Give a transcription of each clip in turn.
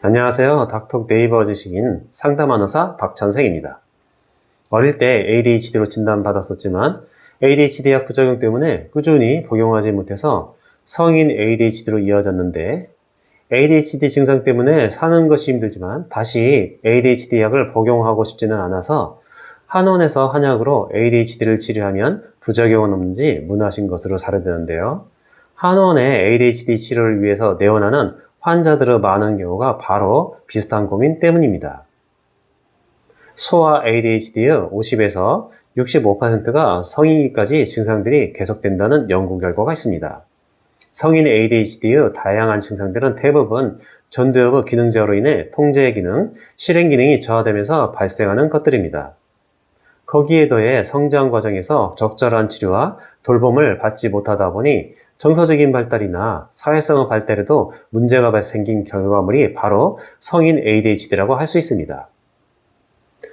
안녕하세요. 닥터 네이버 지식인 상담한 의사 박찬생입니다. 어릴 때 ADHD로 진단받았었지만 ADHD 약 부작용 때문에 꾸준히 복용하지 못해서 성인 ADHD로 이어졌는데 ADHD 증상 때문에 사는 것이 힘들지만 다시 ADHD 약을 복용하고 싶지는 않아서 한원에서 한약으로 ADHD를 치료하면 부작용은 없는지 문의하신 것으로 사례되는데요. 한원의 ADHD 치료를 위해서 내원하는 환자들의 많은 경우가 바로 비슷한 고민 때문입니다. 소아 ADHD의 50에서 65%가 성인기까지 증상들이 계속된다는 연구 결과가 있습니다. 성인 ADHD의 다양한 증상들은 대부분 전두엽의 기능 저하로 인해 통제 기능, 실행 기능이 저하되면서 발생하는 것들입니다. 거기에 더해 성장 과정에서 적절한 치료와 돌봄을 받지 못하다 보니 정서적인 발달이나 사회성의 발달에도 문제가 생긴 결과물이 바로 성인 ADHD라고 할 수 있습니다.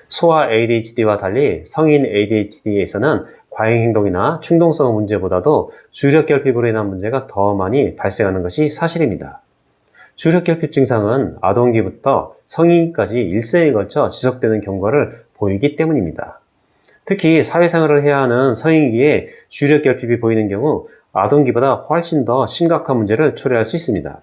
소아 ADHD와 달리 성인 ADHD에서는 과잉행동이나 충동성 문제보다도 주력결핍으로 인한 문제가 더 많이 발생하는 것이 사실입니다. 주력결핍 증상은 아동기부터 성인까지 일생에 걸쳐 지속되는 경과를 보이기 때문입니다. 특히 사회생활을 해야 하는 성인기에 주력결핍이 보이는 경우 아동기보다 훨씬 더 심각한 문제를 초래할 수 있습니다.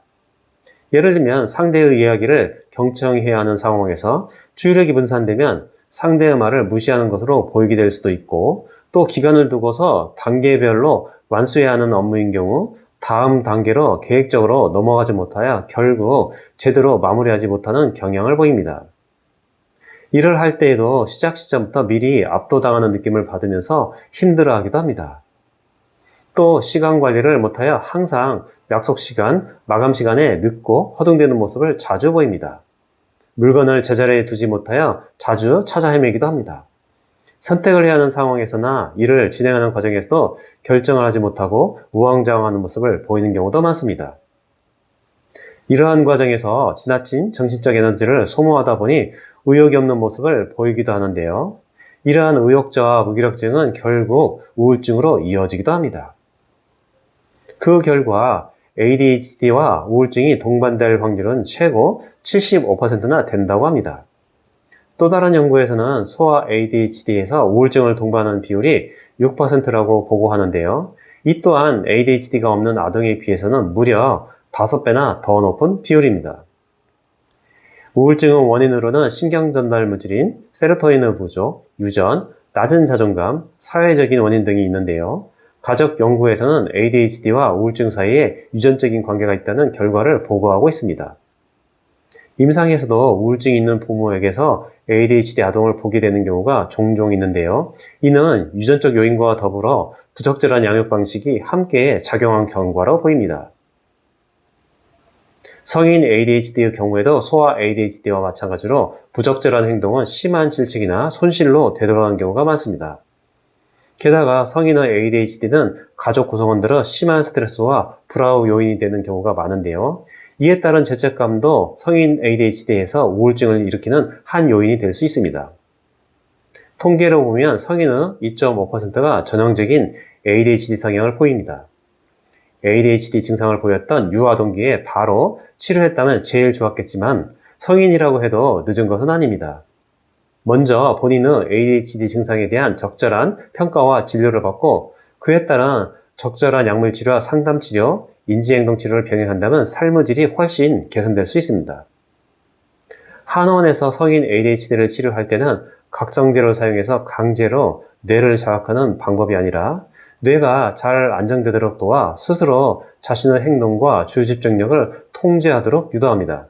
예를 들면 상대의 이야기를 경청해야 하는 상황에서 주력이 분산되면 상대의 말을 무시하는 것으로 보이게 될 수도 있고, 또 기간을 두고서 단계별로 완수해야 하는 업무인 경우 다음 단계로 계획적으로 넘어가지 못하여 결국 제대로 마무리하지 못하는 경향을 보입니다. 일을 할 때에도 시작 시점부터 미리 압도당하는 느낌을 받으면서 힘들어하기도 합니다. 또 시간 관리를 못하여 항상 약속 시간, 마감 시간에 늦고 허둥대는 모습을 자주 보입니다. 물건을 제자리에 두지 못하여 자주 찾아 헤매기도 합니다. 선택을 해야 하는 상황에서나 일을 진행하는 과정에서도 결정을 하지 못하고 우왕좌왕하는 모습을 보이는 경우도 많습니다. 이러한 과정에서 지나친 정신적 에너지를 소모하다 보니 의욕이 없는 모습을 보이기도 하는데요. 이러한 의욕저하 무기력증은 결국 우울증으로 이어지기도 합니다. 그 결과 ADHD와 우울증이 동반될 확률은 최고 75%나 된다고 합니다. 또 다른 연구에서는 소아 ADHD에서 우울증을 동반하는 비율이 6%라고 보고하는데요. 이 또한 ADHD가 없는 아동에 비해서는 무려 5배나 더 높은 비율입니다. 우울증의 원인으로는 신경전달 물질인 세로토닌의 부족, 유전, 낮은 자존감, 사회적인 원인 등이 있는데요. 가족 연구에서는 ADHD와 우울증 사이에 유전적인 관계가 있다는 결과를 보고하고 있습니다. 임상에서도 우울증이 있는 부모에게서 ADHD 아동을 보게 되는 경우가 종종 있는데요. 이는 유전적 요인과 더불어 부적절한 양육 방식이 함께 작용한 결과로 보입니다. 성인 ADHD의 경우에도 소아 ADHD와 마찬가지로 부적절한 행동은 심한 질책이나 손실로 되돌아가는 경우가 많습니다. 게다가 성인의 ADHD는 가족 구성원들의 심한 스트레스와 불화의 요인이 되는 경우가 많은데요. 이에 따른 죄책감도 성인 ADHD에서 우울증을 일으키는 한 요인이 될 수 있습니다. 통계로 보면 성인의 2.5%가 전형적인 ADHD 성향을 보입니다. ADHD 증상을 보였던 유아동기에 바로 치료했다면 제일 좋았겠지만 성인이라고 해도 늦은 것은 아닙니다. 먼저 본인의 ADHD 증상에 대한 적절한 평가와 진료를 받고 그에 따른 적절한 약물치료와 상담치료, 인지행동치료를 병행한다면 삶의 질이 훨씬 개선될 수 있습니다. 한원에서 성인 ADHD를 치료할 때는 각성제를 사용해서 강제로 뇌를 자극하는 방법이 아니라 뇌가 잘 안정되도록 도와 스스로 자신의 행동과 주집중력을 통제하도록 유도합니다.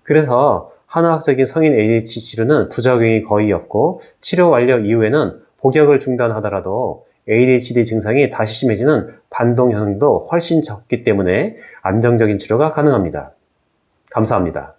그래서 한의학적인 성인 ADHD 치료는 부작용이 거의 없고 치료 완료 이후에는 복약을 중단하더라도 ADHD 증상이 다시 심해지는 반동 현상도 훨씬 적기 때문에 안정적인 치료가 가능합니다. 감사합니다.